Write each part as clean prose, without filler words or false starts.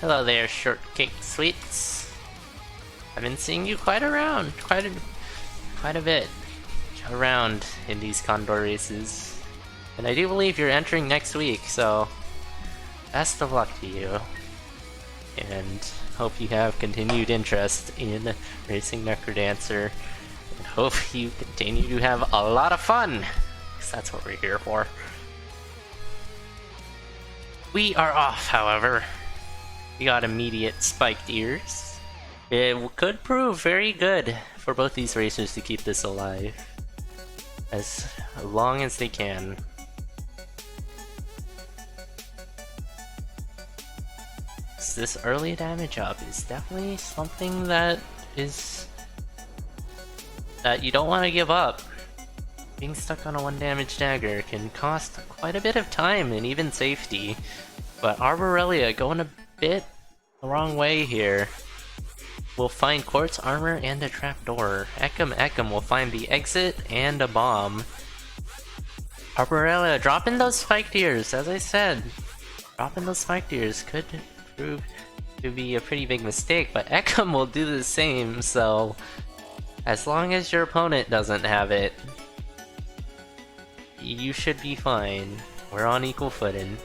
Hello there, shortcake sweets. I've been seeing you quite a bit around in these CoNDOR races, and I do believe you're entering next week. So, best of luck to you, and hope you have continued interest in racing Necrodancer, and hope you continue to have a lot of fun, because that's what we're here for. We are off, however. We got immediate spiked ears. It could prove very good for both these racers to keep this alive as long as they can. So this early damage up is definitely something that you don't want to give up. Being stuck on a 1 damage dagger can cost quite a bit of time and even safety, but Arborelia going a bit the wrong way here. We'll find quartz armor and a trapdoor. Ekimekim will find the exit and a bomb. Arborelia dropping those spiked ears, as I said. Dropping those spiked ears could prove to be a pretty big mistake, but Ekim will do the same, so as long as your opponent doesn't have it, you should be fine. We're on equal footing.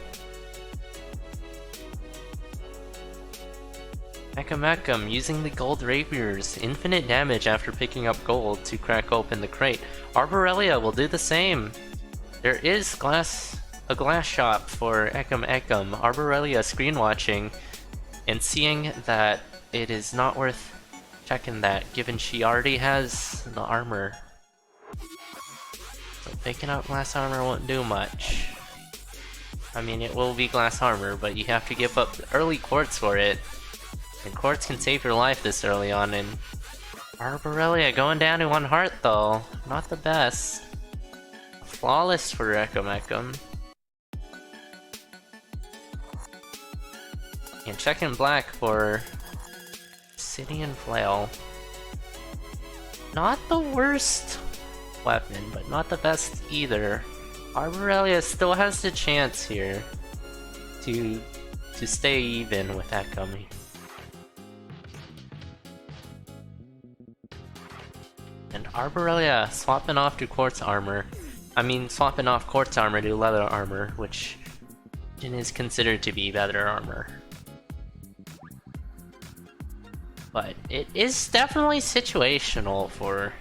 Ekimekim using the gold rapiers, infinite damage after picking up gold to crack open the crate. Arborelia will do the same. There is a glass shop for Ekimekim. Arborelia screen watching and seeing that it is not worth checking that, given she already has the armor. So picking up glass armor won't do much. I mean, it will be glass armor, but you have to give up early quartz for it. And quartz can save your life this early on, and Arborelia going down to 1 heart though. Not the best. Flawless for Ekimekim. And checking black for Obsidian Flail. Not the worst weapon, but not the best either. Arborelia still has the chance here to stay even with Ekim. And Arborelia swapping off to quartz armor. Swapping off quartz armor to leather armor, which is considered to be better armor. But it is definitely situational for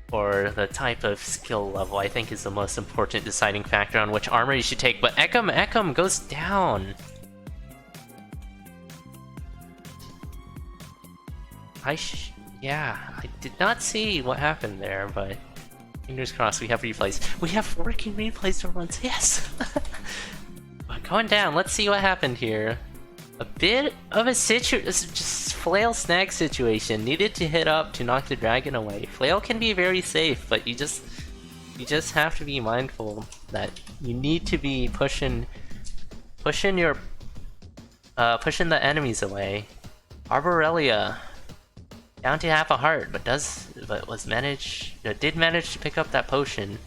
the type of skill level. I think is the most important deciding factor on which armor you should take. But Ekim goes down. Yeah, I did not see what happened there, but fingers crossed we have replays. We have working replays for once, yes! But going down, let's see what happened here. A bit of a just flail snag situation. Needed to hit up to knock the dragon away. Flail can be very safe, but you just have to be mindful that you need to be pushing the enemies away. Arborelia down to half a heart, but did manage to pick up that potion.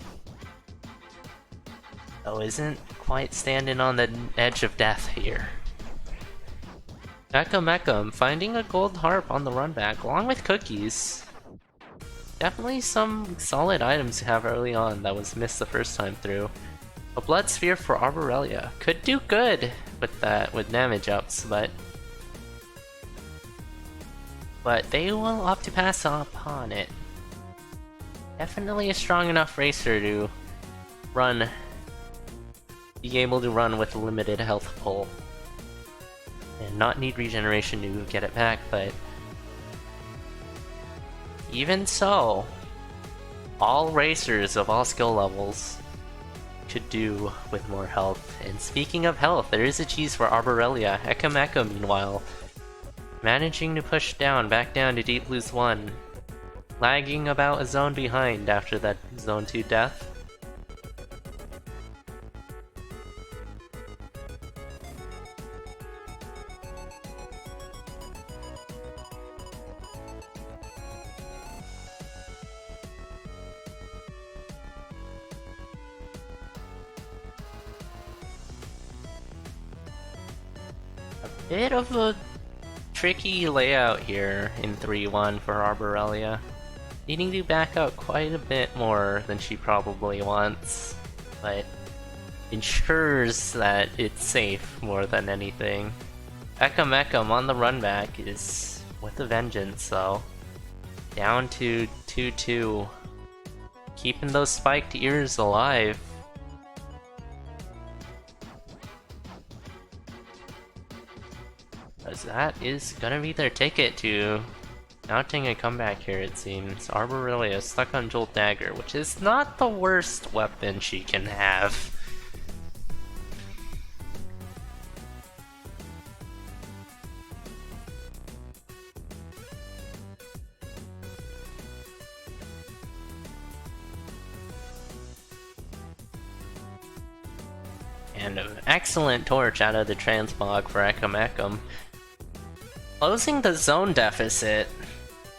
Though isn't quite standing on the edge of death here. Ekimekim finding a gold harp on the run back, along with cookies. Definitely some solid items to have early on that was missed the first time through. A blood sphere for Arborelia could do good with damage ups, but they will opt to pass upon it. Definitely a strong enough racer to be able to run with limited health pull. And not need regeneration to get it back, but even so, all racers of all skill levels could do with more health. And speaking of health, there is a cheese for Arborelia. Ekimekim, meanwhile, managing to push back down to Deep Blues 1. Lagging about a zone behind after that Zone 2 death. Bit of a tricky layout here in 3-1 for Arborelia. Needing to back out quite a bit more than she probably wants, but ensures that it's safe more than anything. Ekimekim on the run back is with a vengeance though. Down to 2-2. Keeping those spiked ears alive. As that is gonna be their ticket to mounting a comeback here, it seems. Arborelia stuck on Jolt Dagger, which is not the worst weapon she can have. And an excellent torch out of the Transmog for ekimekim. Closing the zone deficit.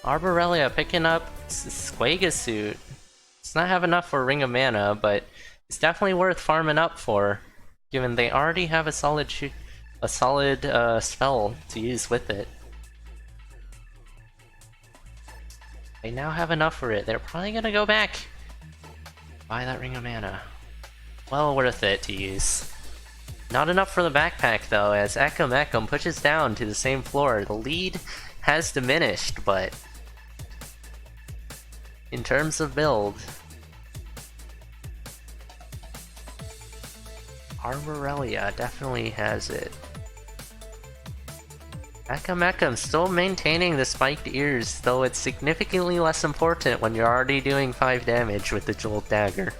Arborelia picking up Squaga Suit. It's not have enough for Ring of Mana, but it's definitely worth farming up for, given they already have a solid spell to use with it. They now have enough for it. They're probably gonna go back. Buy that Ring of Mana. Well worth it to use. Not enough for the backpack though, as ekimekim pushes down to the same floor. The lead has diminished, but in terms of build, Arborelia definitely has it. Ekimekim still maintaining the spiked ears, though it's significantly less important when you're already doing 5 damage with the Jolt Dagger.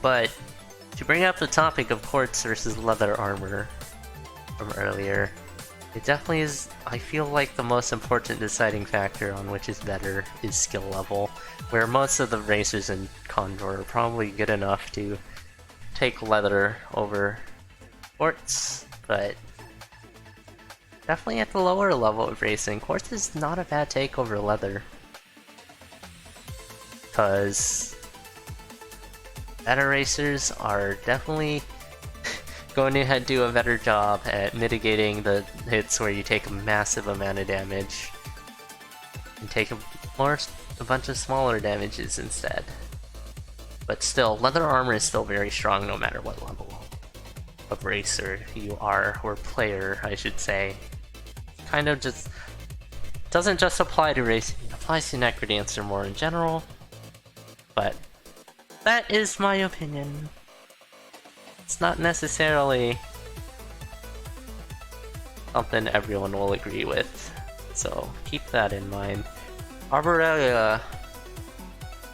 But to bring up the topic of quartz versus leather armor from earlier, it definitely is, I feel like the most important deciding factor on which is better is skill level, where most of the racers in CoNDOR are probably good enough to take leather over quartz, but definitely at the lower level of racing, quartz is not a bad take over leather. Because better racers are definitely going to do a better job at mitigating the hits where you take a massive amount of damage and take a bunch of smaller damages instead. But still, leather armor is still very strong no matter what level of racer you are, or player, I should say. Kind of just doesn't just apply to racing, it applies to Necrodancer more in general, but that is my opinion. It's not necessarily something everyone will agree with, so keep that in mind. Arborelia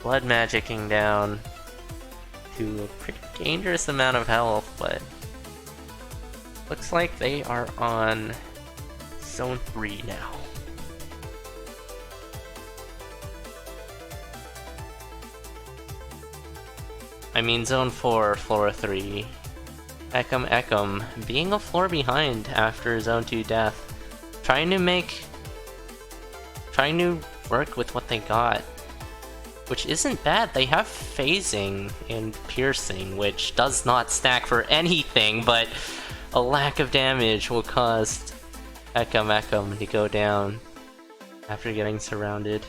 blood magicking down to a pretty dangerous amount of health, but looks like they are on Zone 3 now. I mean Zone 4, Floor 3. Ekimekim being a floor behind after Zone 2 death. Trying to work with what they got. Which isn't bad, they have phasing and piercing, which does not stack for anything, but a lack of damage will cause ekimekim to go down after getting surrounded.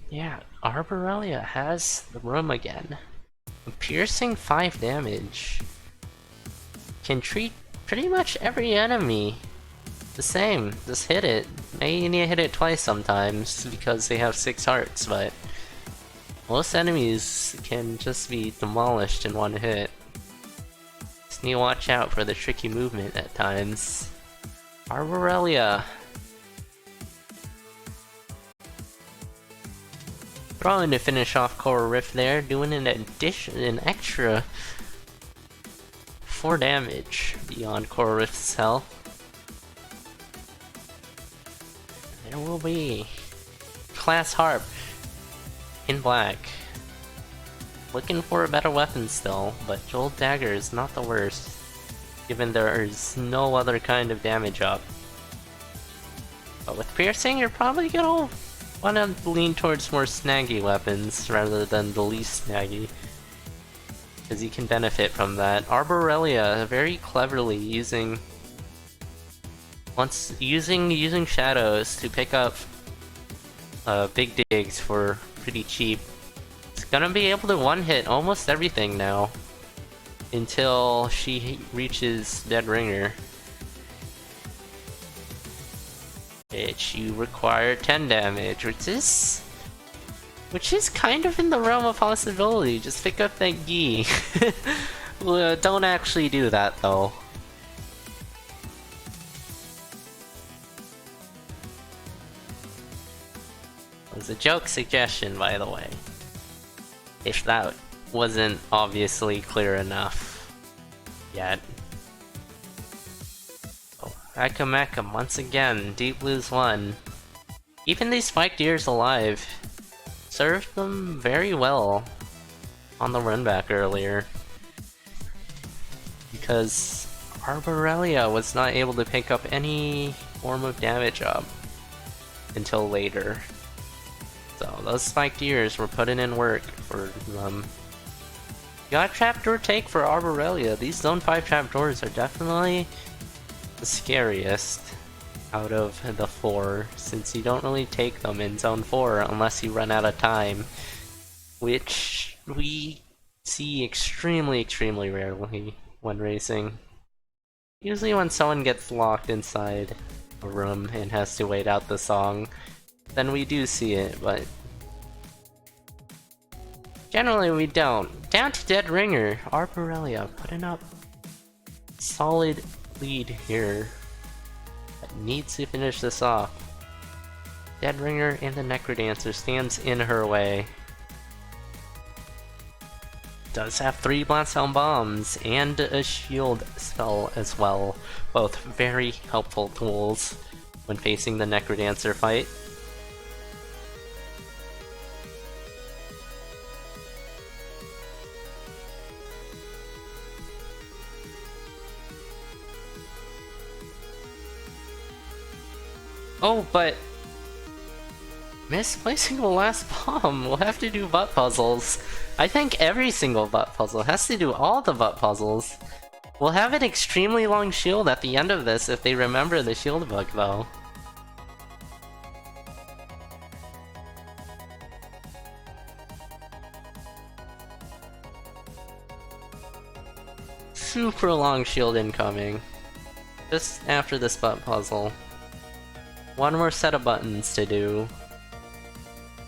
Yeah, Arborelia has the room again. A piercing 5 damage can treat pretty much every enemy the same. Just hit it. Maybe you need to hit it twice sometimes because they have 6 hearts, but most enemies can just be demolished in one hit. Just need to watch out for the tricky movement at times. Arborelia. Throwing to finish off Coral Rift there, doing an extra 4 damage beyond Coral Rift's health. There will be Class Harp in black. Looking for a better weapon still, but Jolt Dagger is not the worst, given there is no other kind of damage up. But with piercing, you're probably gonna want to lean towards more snaggy weapons rather than the least snaggy. because he can benefit from that. Arborelia very cleverly using shadows to pick up big digs for pretty cheap. It's gonna be able to one-hit almost everything now until she reaches Dead Ringer, which you require 10 damage, which is kind of in the realm of possibility. Just pick up that gi. Well, don't actually do that though. It was a joke suggestion, by the way, if that wasn't obviously clear enough yet. Oh, ekimekim once again, Deep Blues 1. Keeping these spiked ears alive served them very well on the run back earlier, because Arborelia was not able to pick up any form of damage up until later. So those spiked ears were putting in work for them. Got trapdoor take for Arborelia. These Zone 5 trapdoors are definitely the scariest out of the 4, since you don't really take them in Zone 4 unless you run out of time, which we see extremely rarely when racing. Usually when someone gets locked inside a room and has to wait out the song, then we do see it, but generally we don't. Down to Dead Ringer. Arborelia putting up solid lead here, but needs to finish this off. Dead Ringer and the Necrodancer stands in her way. Does have 3 Blastdown Bombs and a shield spell as well. Both very helpful tools when facing the Necrodancer fight. Oh, but misplacing the last bomb. We'll have to do butt puzzles. I think every single butt puzzle has to do all the butt puzzles. We'll have an extremely long shield at the end of this if they remember the shield book, though. Super long shield incoming. Just after this butt puzzle. One more set of buttons to do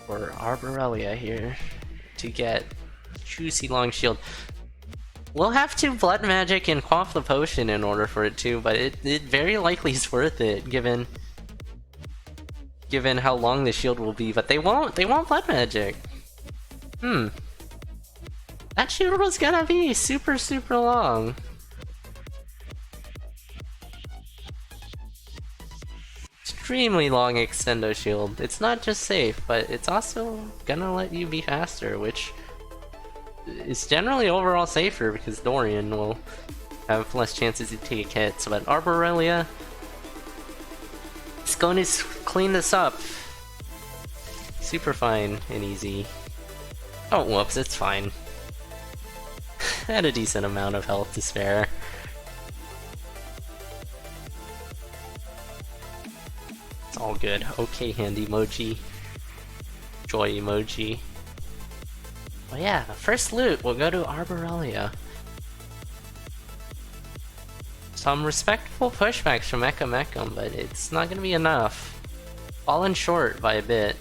for Arborelia here to get juicy long shield. We'll have to blood magic and quaff the potion in order for it to, but it very likely is worth it given how long the shield will be. But they won't blood magic. That shield was gonna be super long. Extremely long extendo shield. It's not just safe, but it's also gonna let you be faster, which is generally overall safer because Dorian will have less chances to take hits. But Arborelia is going to clean this up. Super fine and easy. Oh, whoops, it's fine. Had a decent amount of health to spare. All good. Okay, hand emoji. Joy emoji. Well, yeah, first loot will go to Arborelia. Some respectable pushbacks from ekimekim, but it's not gonna be enough. Fallen short by a bit.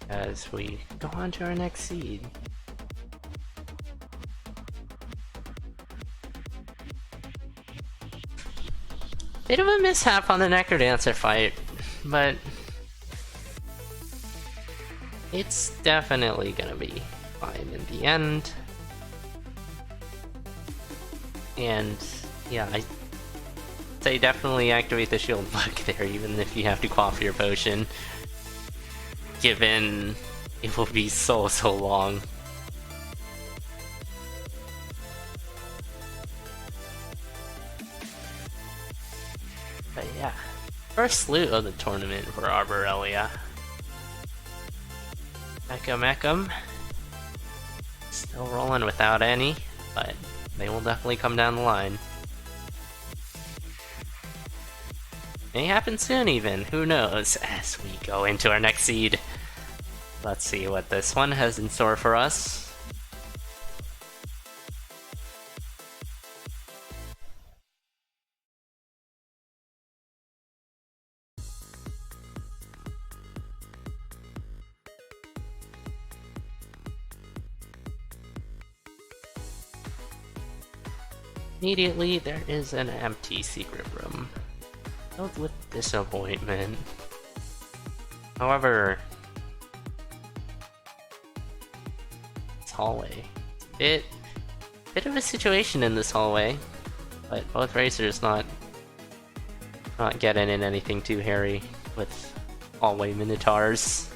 As we go on to our next seed. Bit of a mishap on the Necrodancer fight, but it's definitely gonna be fine in the end. And yeah, I say definitely activate the shield book there, even if you have to quaff your potion. Given It will be so long. But yeah, first loot of the tournament for Arborelia. Ekimekim. Still rolling without any, but they will definitely come down the line. May happen soon even, who knows, as we go into our next seed. Let's see what this one has in store for us. Immediately, there is an empty secret room, filled with disappointment. However, this hallway, bit of a situation in this hallway, but both racers not getting in anything too hairy with hallway minotaurs.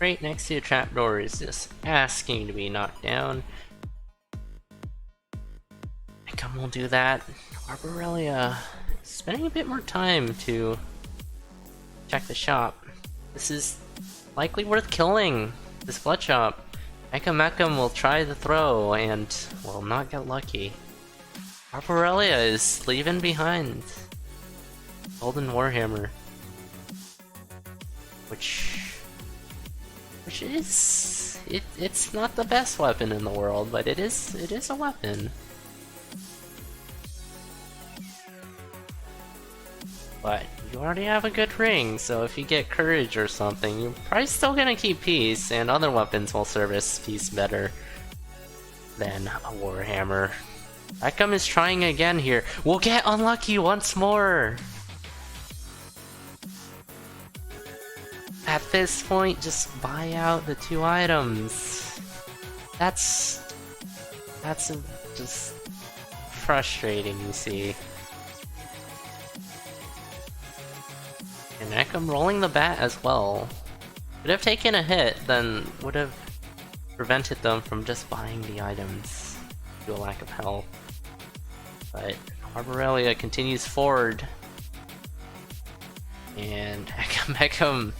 Right next to a trapdoor is just asking to be knocked down. Ekimekim will do that. Arborelia spending a bit more time to check the shop. This is likely worth killing, this blood shop. Ekimekim will try the throw and will not get lucky. Arborelia is leaving behind Golden Warhammer, which is it's not the best weapon in the world, but it is a weapon. But you already have a good ring, so if you get courage or something, you're probably still gonna keep peace, and other weapons will service peace better than a warhammer. Ekimekim is trying again here. We'll get unlucky once more. At this point, just buy out the 2 items. That's just frustrating, you see. And Ekimekim rolling the bat as well. Would have taken a hit, then would have prevented them from just buying the items due to a lack of health. But Arborelia continues forward. And Ekimekim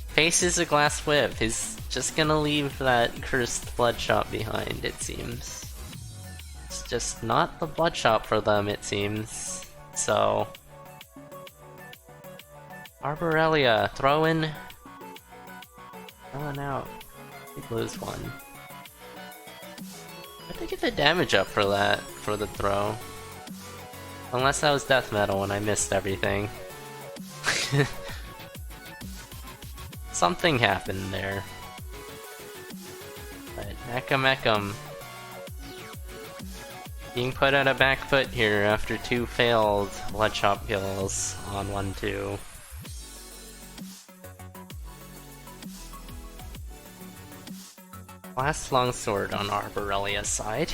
faces a glass whip. He's just gonna leave that cursed blood shop behind, it seems. It's just not the blood shop for them, it seems. So Arborelia throwing out. They lose one. I have to get the damage up for that, for the throw. Unless that was death metal and I missed everything. Something happened there. But Ekimekim being put on a back foot here after 2 failed bloodshot kills on 1-2. Glass longsword on Arborelia's side.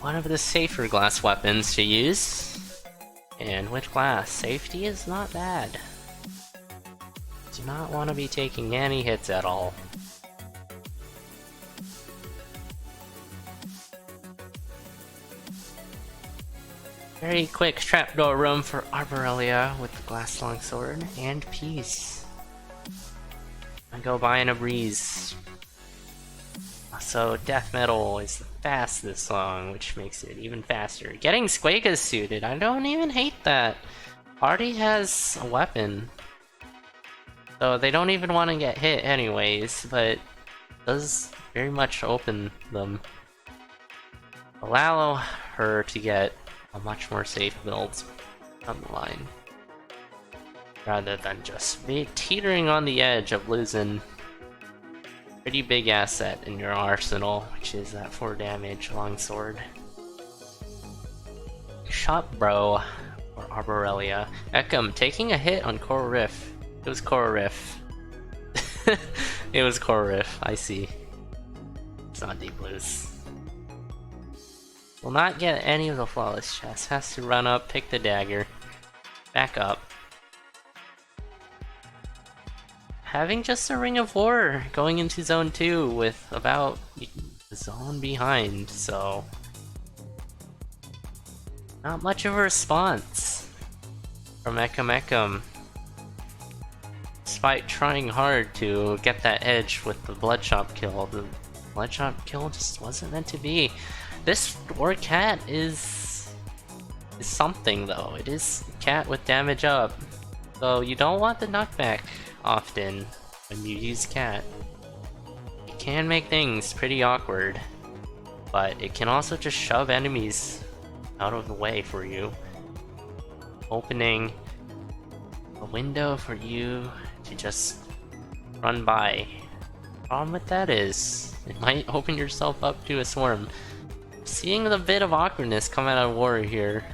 One of the safer glass weapons to use. And with glass, safety is not bad. Do not want to be taking any hits at all. Very quick trapdoor room for Arborelia with the glass longsword and peace. I go by in a breeze. So death metal is the fastest song, which makes it even faster. Getting Squeakas suited, I don't even hate that. Already has a weapon. So they don't even want to get hit anyways, but does very much open them. Allow her to get a much more safe build on the line. Rather than just be teetering on the edge of losing a pretty big asset in your arsenal, which is that 4 damage longsword. Shot bro or Arborelia. Ekimekim taking a hit on Core Riff. It was Core Riff. It was Core Riff, I see. It's not Deep Blues. will not get any of the flawless chests. Has to run up, pick the dagger, back up. Having just a Ring of War going into Zone 2 with about a zone behind, so not much of a response from ekimekim. Despite trying hard to get that edge with the Bloodshot kill, the Bloodshot kill just wasn't meant to be. This dwarf cat is something though. It is a cat with damage up, so you don't want the knockback often when you use cat. It can make things pretty awkward, but it can also just shove enemies out of the way for you, opening a window for you to just run by. Problem with that is, it might open yourself up to a swarm. Seeing the bit of awkwardness come out of war here.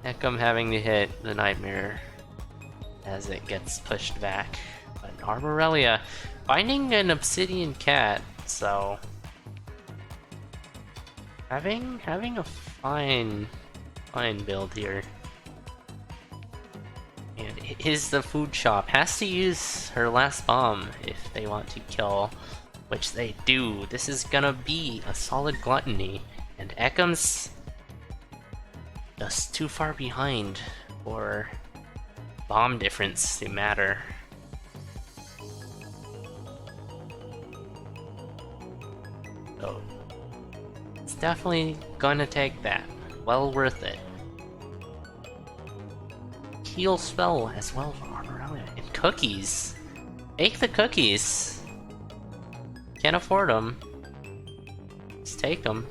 ekimekim having to hit the Nightmare as it gets pushed back. But Arborelia finding an Obsidian Cat, so having a fine build here. And it is the food shop. Has to use her last bomb if they want to kill, which they do. This is gonna be a solid gluttony, and ekim's just too far behind for bomb difference to matter. So it's definitely gonna take that. Well worth it. Heal spell as well for Arborelia. And cookies! Make the cookies! Can't afford them. Just take them.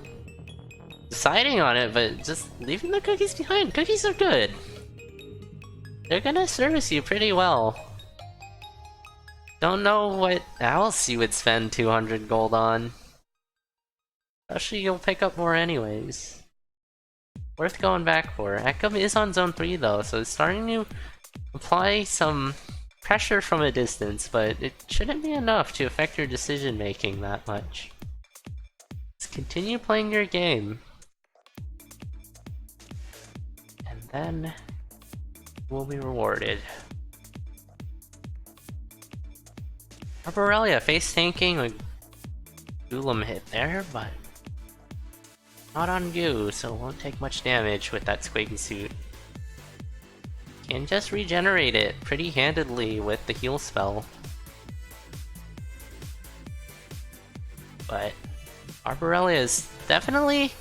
Deciding on it, but just leaving the cookies behind. Cookies are good. They're gonna service you pretty well. Don't know what else you would spend 200 gold on. Especially you'll pick up more anyways. Worth going back for. ekimekim is on zone 3 though, so it's starting to apply some pressure from a distance, but it shouldn't be enough to affect your decision making that much. Just continue playing your game. And then you will be rewarded. Arborelia face tanking a Golem hit there, but not on you, so it won't take much damage with that squiggy suit. Can just regenerate it pretty handedly with the heal spell. But Arborelia is definitely...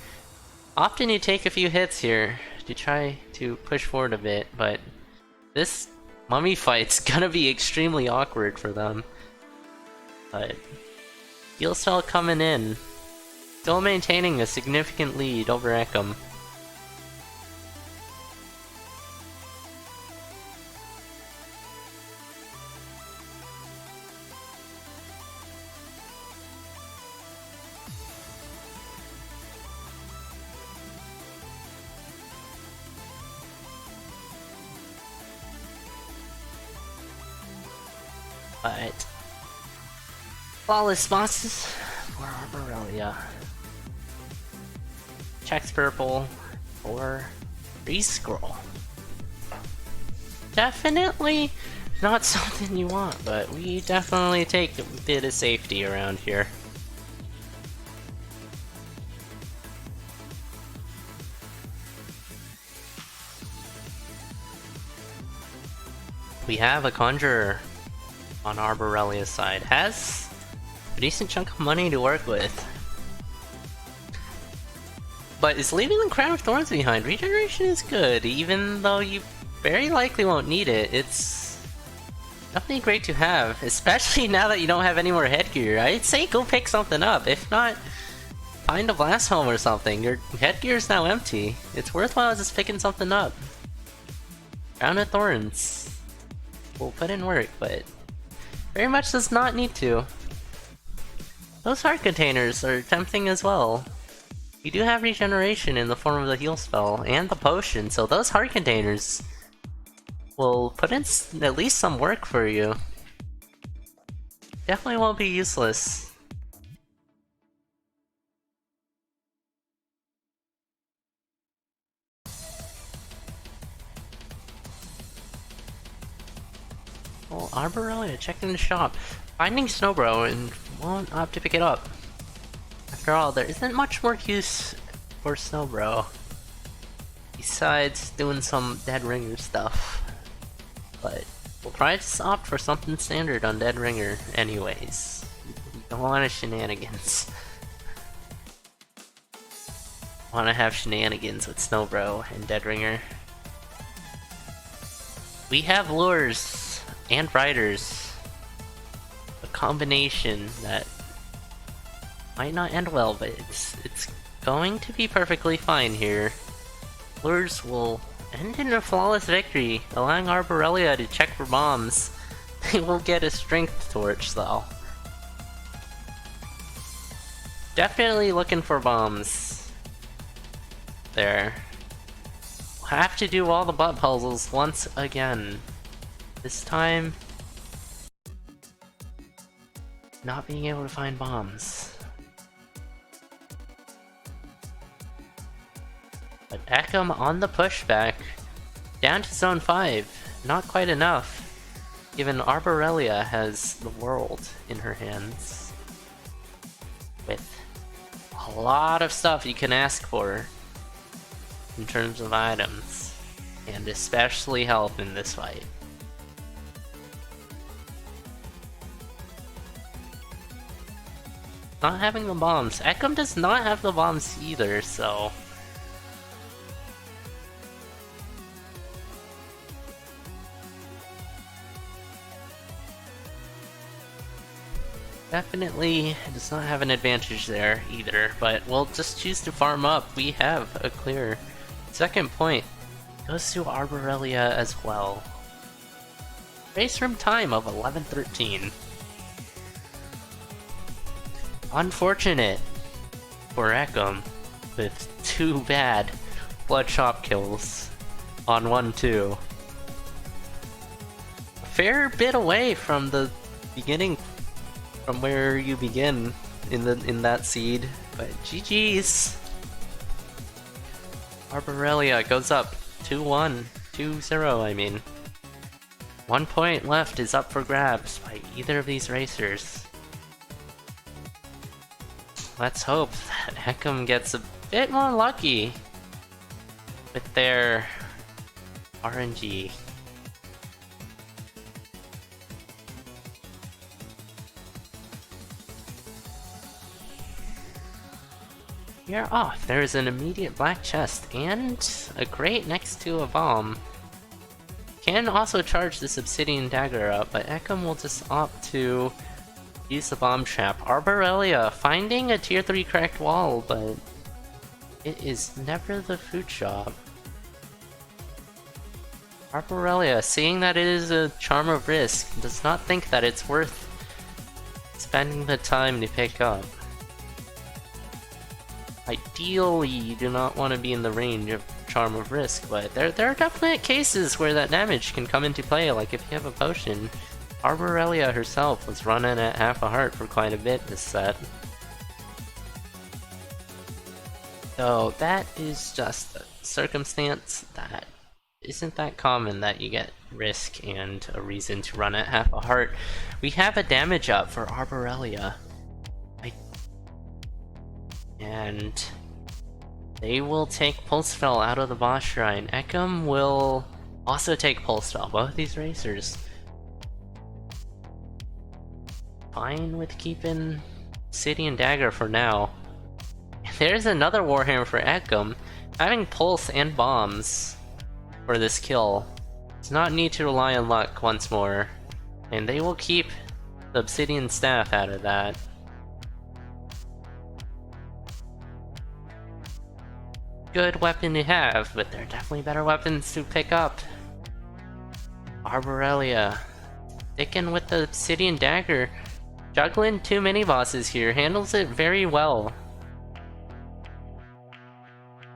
Often you take a few hits here to try to push forward a bit, but this mummy fight's gonna be extremely awkward for them. But heal spell coming in. Still maintaining a significant lead over ekimekim. But flawless bosses for Arborelia. Checks purple or free scroll. Definitely not something you want, but we definitely take a bit of safety around here. We have a Conjurer on Arborelia's side. Has a decent chunk of money to work with. But is leaving the Crown of Thorns behind. Regeneration is good, even though you very likely won't need it. It's definitely great to have, especially now that you don't have any more headgear. I'd say go pick something up. If not, find a blast home or something. Your headgear is now empty. It's worthwhile just picking something up. Crown of Thorns will put in work, but very much does not need to. Those heart containers are tempting as well. You do have regeneration in the form of the heal spell and the potion, so those heart containers will put in at least some work for you. Definitely won't be useless. Well, arborelia, checking the shop. Finding Snowbro and won't opt to pick it up. After all, there isn't much more use for Snowbro. Besides doing some Dead Ringer stuff. But we'll probably just opt for something standard on Dead Ringer anyways. We don't want a shenanigans. Want to have shenanigans with Snowbro and Dead Ringer. We have lures and riders. A combination that might not end well, but it's going to be perfectly fine here. Lures will end in a flawless victory, allowing Arborelia to check for bombs. They will get a strength torch though. Definitely looking for bombs. There. We'll have to do all the butt puzzles once again. This time, not being able to find bombs. But Ekim on the pushback, down to Zone 5. Not quite enough, given Arborelia has the world in her hands. With a lot of stuff you can ask for in terms of items, and especially health in this fight. Not having the bombs. Ekim does not have the bombs either, so... Definitely does not have an advantage there either, but we'll just choose to farm up. We have a clear second point. Goes to Arborelia as well. Race room time of 11:13. Unfortunate for Ekim with 2 bad blood shop kills on 1-2. A fair bit away from the beginning, from where you begin in that seed, but GG's. Arborelia goes up 2-1, 2-0 I mean. 1 point left is up for grabs by either of these racers. Let's hope that Ekim gets a bit more lucky with their RNG. We are off. There is an immediate black chest and a crate next to a bomb. Can also charge this obsidian dagger up, but Ekim will just opt to use the bomb trap. Arborelia finding a tier 3 cracked wall, but it is never the food shop. Arborelia, seeing that it is a charm of risk, does not think that it's worth spending the time to pick up. Ideally, you do not want to be in the range of charm of risk, but there are definite cases where that damage can come into play, like if you have a potion. Arborelia herself was running at half a heart for quite a bit this set. So that is just a circumstance that isn't that common, that you get risk and a reason to run at half a heart. We have a damage up for Arborelia. And they will take Pulse Spell out of the boss shrine. Ekim will also take Pulse Spell, both these racers. Fine with keeping City and Dagger for now. There's another Warhammer for Ekim. Having Pulse and Bombs for this kill does not need to rely on luck once more. And they will keep the Obsidian Staff out of that. Good weapon to have, but there are definitely better weapons to pick up. Arborelia sticking with the Obsidian Dagger. Juggling 2 mini-bosses here, handles it very well.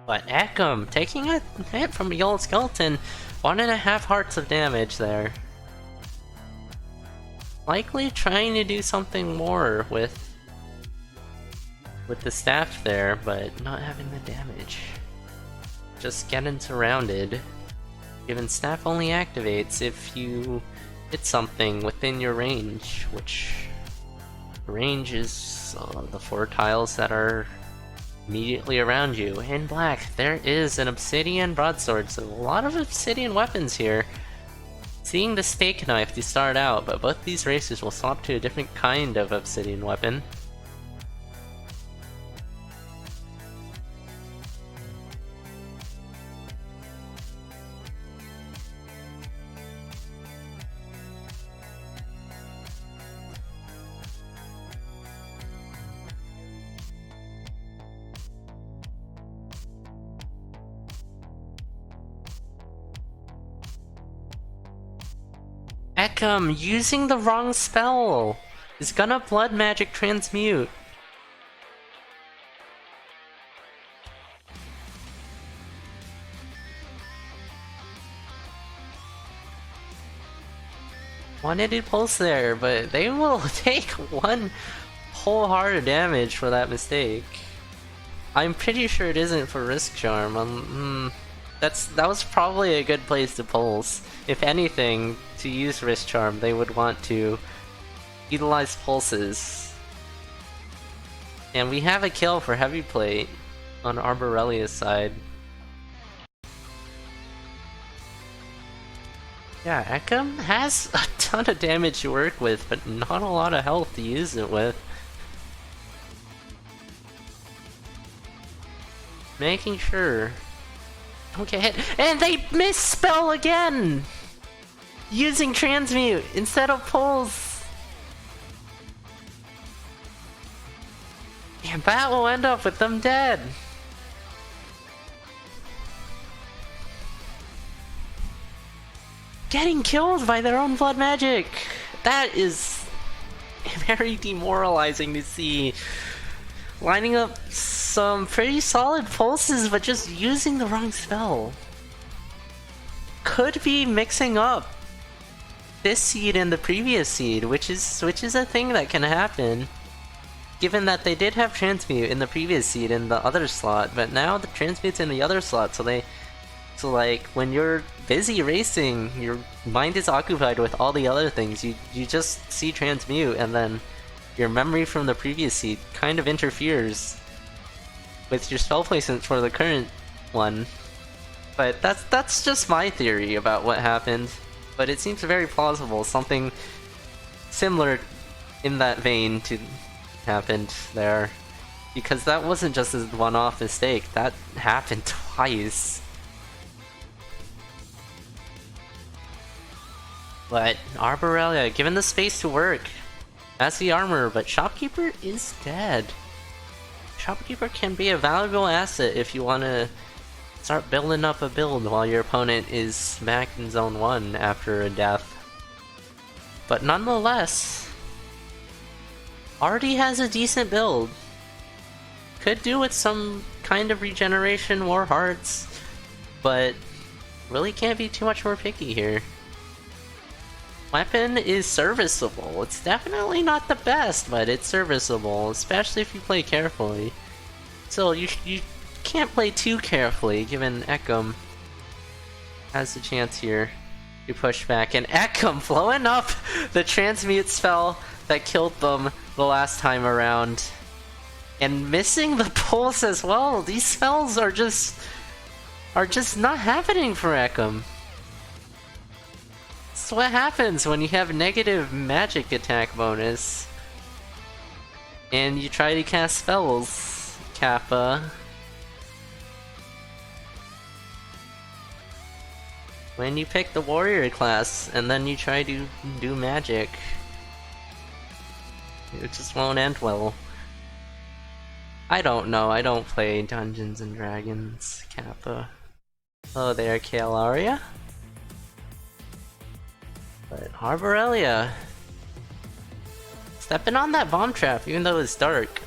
But Ekim taking a hit from the old skeleton, 1.5 hearts of damage there. Likely trying to do something more with the staff there, but not having the damage. Just getting surrounded. Given staff only activates if you hit something within your range, which range is the 4 tiles that are immediately around you. In black, there is an obsidian broadsword, so a lot of obsidian weapons here. Seeing the steak knife to start out, but both these races will swap to a different kind of obsidian weapon. Ekim, using the wrong spell, is gonna blood magic transmute. One-handed pulse there, but they will take one whole heart of damage for that mistake. I'm pretty sure it isn't for Risk Charm. That was probably a good place to pulse. If anything, to use Risk Charm, they would want to utilize pulses. And we have a kill for Heavy Plate on Arborelia's side. Yeah, Ekim has a ton of damage to work with, but not a lot of health to use it with. Making sure. Don't get hit. And they misspell again! Using Transmute instead of Pulse! And that will end up with them dead! Getting killed by their own blood magic! That is very demoralizing to see. Lining up some pretty solid pulses, but just using the wrong spell. Could be mixing up this seed and the previous seed, which is a thing that can happen. Given that they did have Transmute in the previous seed in the other slot, but now the Transmute's in the other slot, so like when you're busy racing, your mind is occupied with all the other things. You just see Transmute, and then your memory from the previous seed kind of interferes with your spell placement for the current one. But that's just my theory about what happened. But it seems very plausible. Something similar in that vein to happened there. Because that wasn't just a one-off mistake, that happened twice. But Arborelia, given the space to work, has the armor, but Shopkeeper is dead. Shopkeeper can be a valuable asset if you want to start building up a build while your opponent is back in Zone 1 after a death. But nonetheless, already has a decent build. Could do with some kind of regeneration, war hearts, but really can't be too much more picky here. Weapon is serviceable. It's definitely not the best, but it's serviceable, especially if you play carefully. So you can't play too carefully, given Ekim has the chance here to push back. And Ekim blowing up the Transmute spell that killed them the last time around. And missing the pulse as well. These spells are just not happening for Ekim. That's what happens when you have negative magic attack bonus and you try to cast spells, Kappa. When you pick the warrior class and then you try to do magic, it just won't end well. I don't know, I don't play Dungeons and Dragons, Kappa. Hello there, Kalaria. But Arborelia stepping on that bomb trap even though it's dark.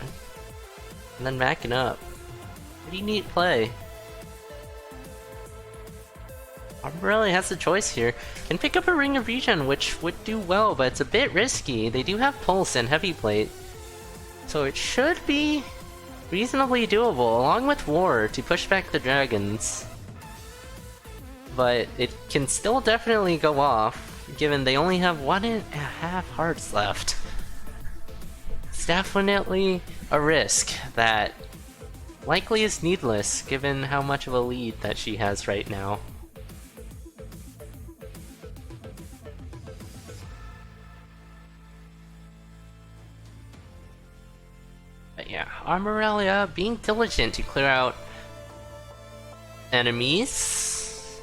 And then backing up. Pretty neat play. Arborelia has a choice here. Can pick up a Ring of Regen, which would do well, but it's a bit risky. They do have Pulse and Heavy Plate. So it should be reasonably doable, along with War, to push back the dragons. But it can still definitely go off. given they only have 1.5 hearts left. It's definitely a risk that likely is needless, given how much of a lead that she has right now. But yeah, Arborelia being diligent to clear out enemies.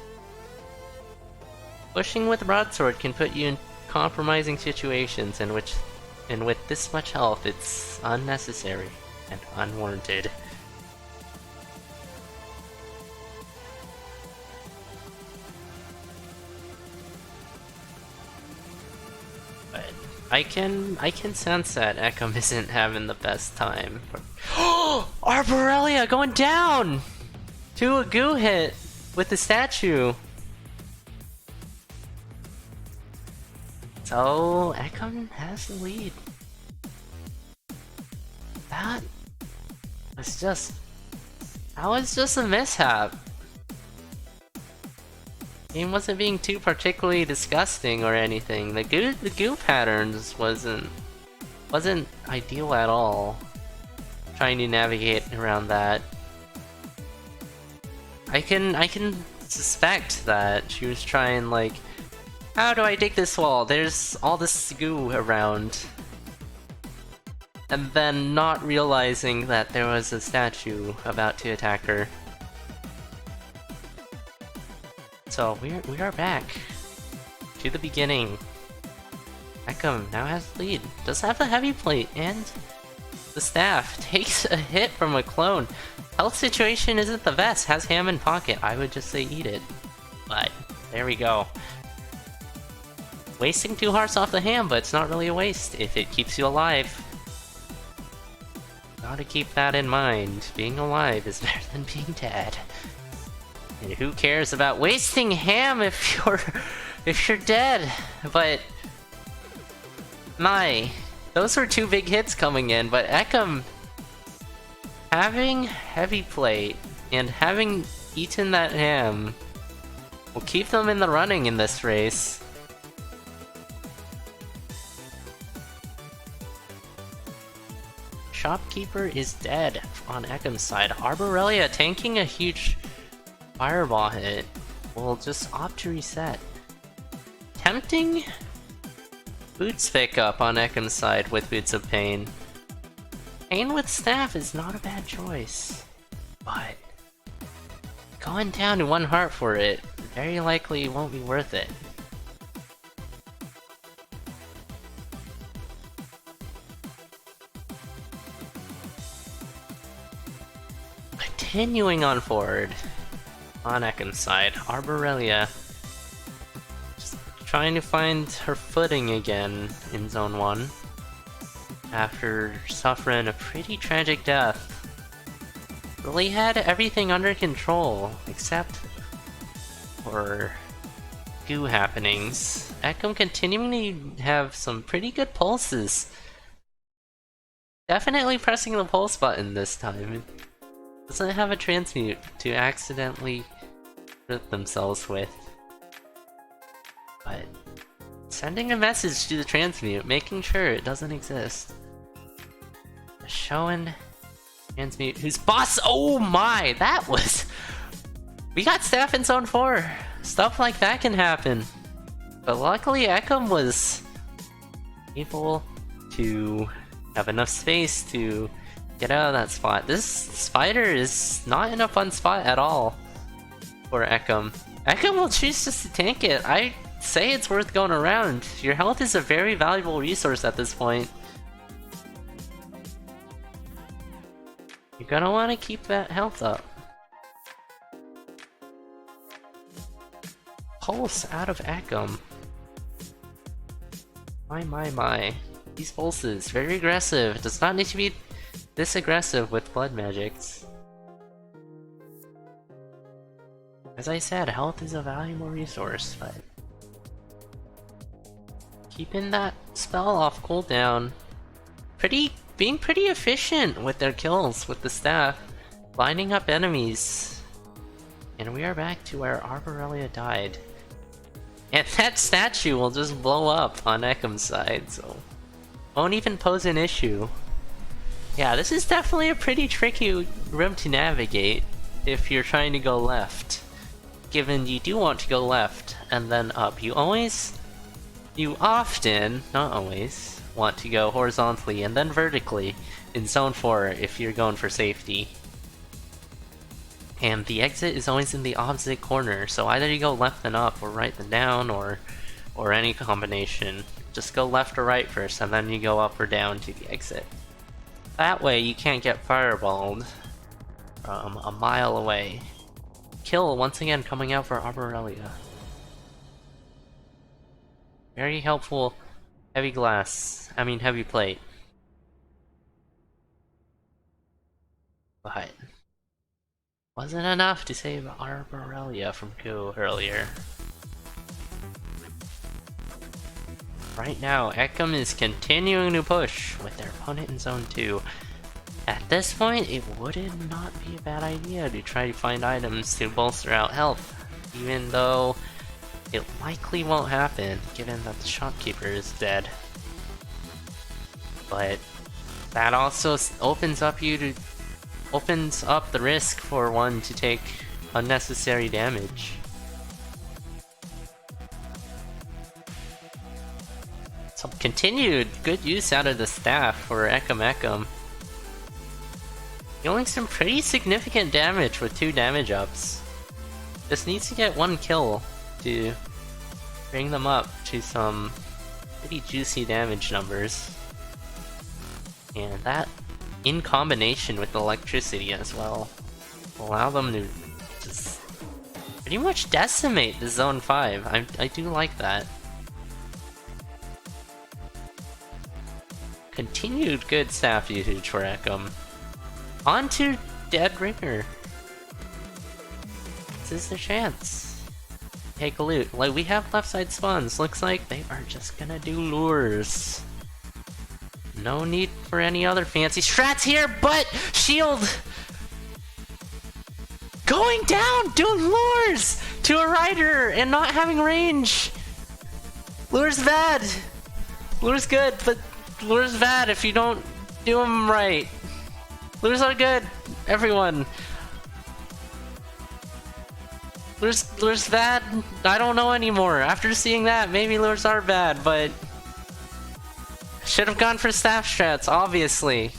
Pushing with broadsword can put you in compromising situations and with this much health, it's unnecessary and unwarranted. But I can sense that Ekim isn't having the best time. Oh, Arborelia going down to a goo hit with the statue. So Ekim has the lead. That was just a mishap. Game wasn't being too particularly disgusting or anything. The goo patterns wasn't ideal at all. Trying to navigate around that. I can suspect that she was trying, like, how do I dig this wall? There's all this goo around. And then not realizing that there was a statue about to attack her. So we are back to the beginning. Ekim now has the lead. Does have the heavy plate and the staff. Takes a hit from a clone. Health situation isn't the best. Has ham in pocket. I would just say eat it. But there we go. Wasting 2 hearts off the ham, but it's not really a waste if it keeps you alive. Gotta keep that in mind. Being alive is better than being dead. And who cares about wasting ham if you're dead? But those were 2 big hits coming in, but Ekim having heavy plate and having eaten that ham will keep them in the running in this race. Shopkeeper is dead on Ekim's side. Arborelia tanking a huge fireball hit will just opt to reset. Tempting Boots pick up on Ekim's side with Boots of Pain. Pain with staff is not a bad choice, but going down to 1 heart for it very likely won't be worth it. Continuing on forward on Ekim's side, Arborelia just trying to find her footing again in Zone 1 after suffering a pretty tragic death. Really had everything under control except for goo happenings. Ekim continuing to have some pretty good pulses. Definitely pressing the pulse button this time. Doesn't have a transmute to accidentally hurt themselves with. But sending a message to the transmute, making sure it doesn't exist. Showing transmute who's boss. Oh my, that was. We got staff in Zone 4. Stuff like that can happen. But luckily, Ekim was able to have enough space to get out of that spot. This spider is not in a fun spot at all for Ekim. Ekim will choose just to tank it. I say it's worth going around. Your health is a very valuable resource at this point. You're gonna want to keep that health up. Pulse out of Ekim. My. These pulses, very aggressive. Does not need to be this aggressive with blood magics. As I said, health is a valuable resource, but keeping that spell off cooldown. Being pretty efficient with their kills with the staff, lining up enemies. And we are back to where Arborelia died. And that statue will just blow up on Ekim's side, so won't even pose an issue. Yeah, this is definitely a pretty tricky room to navigate if you're trying to go left. Given you do want to go left and then up. You often, not always, want to go horizontally and then vertically in Zone 4 if you're going for safety. And the exit is always in the opposite corner, so either you go left and up, or right and down, or any combination. Just go left or right first, and then you go up or down to the exit. That way you can't get fireballed from a mile away. Kill, once again, coming out for Arborelia. Very helpful heavy plate. But wasn't enough to save Arborelia from Ku earlier. Right now, Ekim is continuing to push with their opponent in Zone 2. At this point, it would not be a bad idea to try to find items to bolster out health, even though it likely won't happen, given that the shopkeeper is dead. But that also opens up the risk for one to take unnecessary damage. So continued good use out of the staff for ekimekim. Dealing some pretty significant damage with 2 damage ups. Just needs to get 1 kill to bring them up to some pretty juicy damage numbers. And that, in combination with electricity as well, will allow them to just pretty much decimate the Zone 5. I do like that. Continued good staff usage for Ekim. On to Dead Ringer. This is their chance. Take a loot. Like, we have left side spawns. Looks like they are just gonna do lures. No need for any other fancy strats here, but shield! Going down! Doing lures! To a rider and not having range! Lure's bad! Lure's good, but lure's bad if you don't do them right. Lures are good, everyone. Lures bad? I don't know anymore. After seeing that, maybe lures are bad, but should have gone for staff strats, obviously.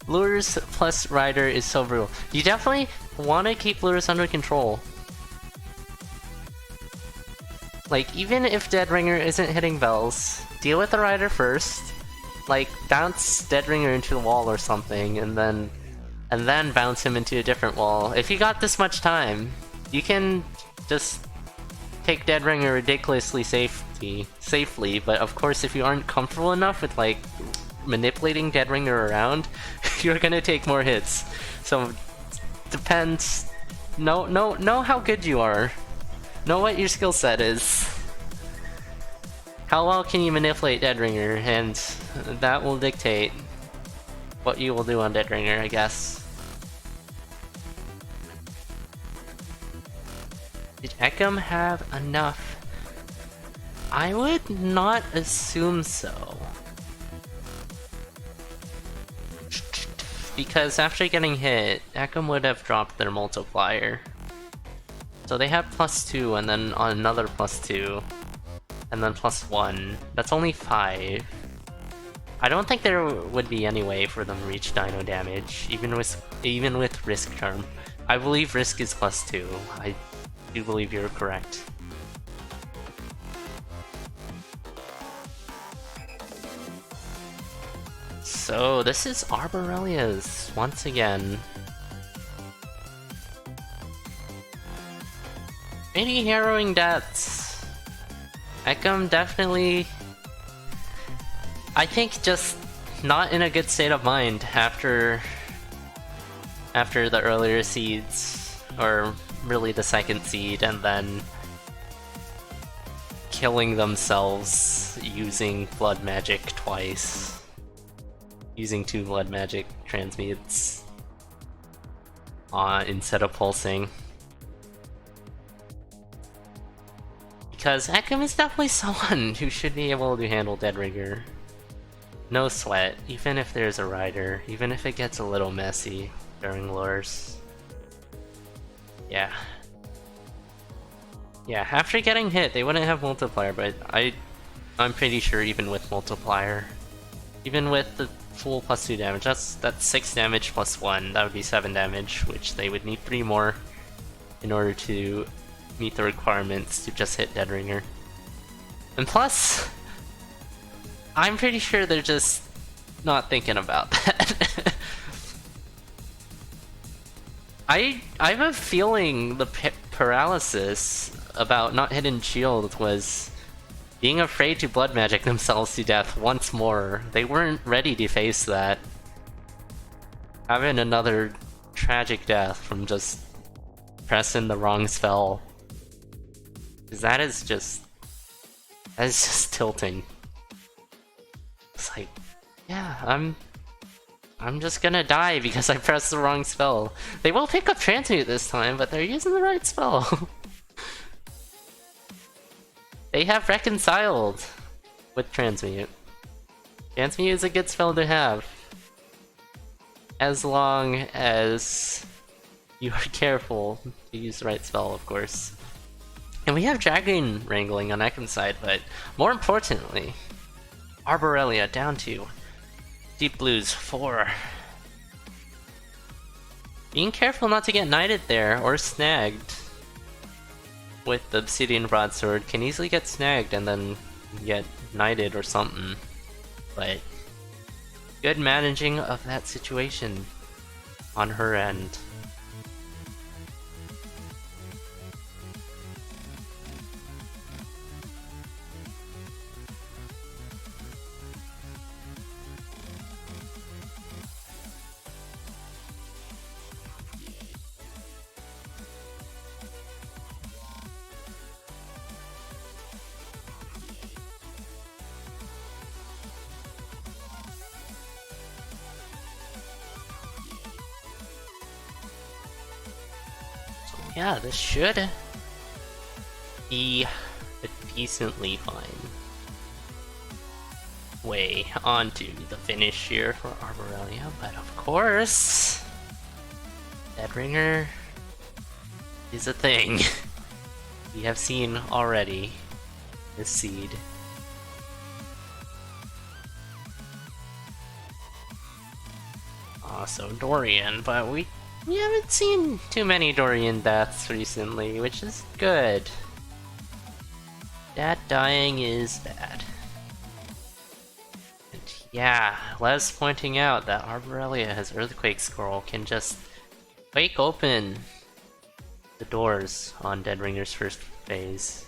Lures plus rider is so brutal. You definitely want to keep lures under control. Like, even if Dead Ringer isn't hitting bells, deal with the rider first. Like, bounce Dead Ringer into the wall or something, and then bounce him into a different wall. If you got this much time, you can just take Dead Ringer ridiculously safely, but of course if you aren't comfortable enough with, like, manipulating Dead Ringer around, you're gonna take more hits. So, depends. Know how good you are. Know what your skill set is. How well can you manipulate Dead Ringer, and that will dictate what you will do on Dead Ringer, I guess. Did Ekim have enough? I would not assume so. Because after getting hit, Ekim would have dropped their multiplier. So they have +2 and then another +2. And then +1. That's only 5. I don't think there would be any way for them to reach dino damage, even with Risk Charm. I believe Risk is +2. I do believe you're correct. So this is Arborelia's once again. Pretty harrowing deaths. Ekim definitely, I think, just not in a good state of mind after the earlier seeds, or really the second seed, and then killing themselves using blood magic twice. Using 2 blood magic transmutes. instead of pulsing. Because Ekim is definitely someone who should be able to handle Dead Ringer. No sweat, even if there's a rider, even if it gets a little messy during lures. Yeah. Yeah, after getting hit, they wouldn't have multiplier, but I'm pretty sure even with multiplier, even with the full +2 damage, that's 6 damage plus 1, that would be 7 damage, which they would need 3 more in order to meet the requirements to just hit Dead Ringer. And plus, I'm pretty sure they're just not thinking about that. I have a feeling the paralysis about not hitting shield was being afraid to blood magic themselves to death once more. They weren't ready to face that. Having another tragic death from just pressing the wrong spell. Cause that is just tilting. It's like, yeah, I'm just gonna die because I pressed the wrong spell. They will pick up Transmute this time, but they're using the right spell. They have reconciled with Transmute. Transmute is a good spell to have. As long as you are careful to use the right spell, of course. And we have Dragon Wrangling on Ekim's side, but more importantly, Arborelia down to Deep Blues 4. Being careful not to get knighted there or snagged with the Obsidian Broadsword. Can easily get snagged and then get knighted or something. But good managing of that situation on her end. Yeah, this should be a decently fine way onto the finish here for Arborelia, but of course, Dead Ringer is a thing. We have seen already this seed. Also Dorian, but we haven't seen too many Dorian deaths recently, which is good. That dying is bad. And yeah, Les pointing out that Arborelia has Earthquake Scroll, can just quake open the doors on Dead Ringer's first phase.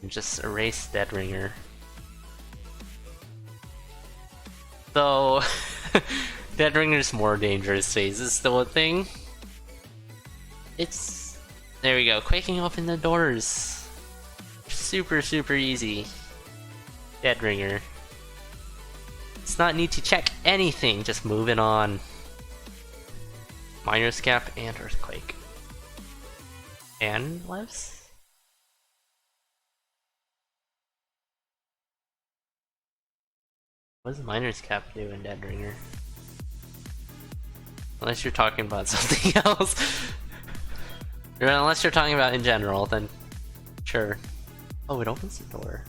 And just erase Dead Ringer. Though Dead Ringer's more dangerous phase is still a thing. It's... there we go, quaking open the doors. Super easy. Dead Ringer. It's not need to check anything, just moving on. Miner's Cap and Earthquake. And lives? What does Miner's Cap do in Dead Ringer? Unless you're talking about something else. Or unless you're talking about in general, then sure. Oh, it opens the door.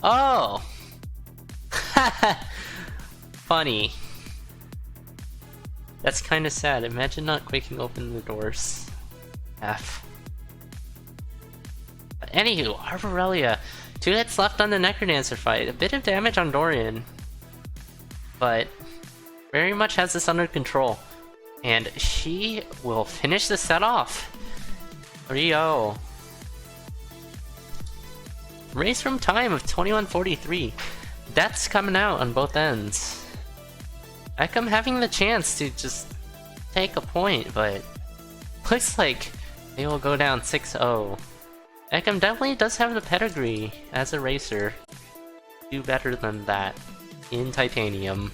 Oh! Funny. That's kinda sad. Imagine not quaking open the doors. F. But anywho, Arborelia. 2 hits left on the Necrodancer fight. A bit of damage on Dorian. But very much has this under control. And she will finish the set off. 3-0. Race from time of 21:43. Death's coming out on both ends. Ekim having the chance to just take a point, but looks like they will go down 6-0. Ekim definitely does have the pedigree as a racer. Do better than that in Titanium.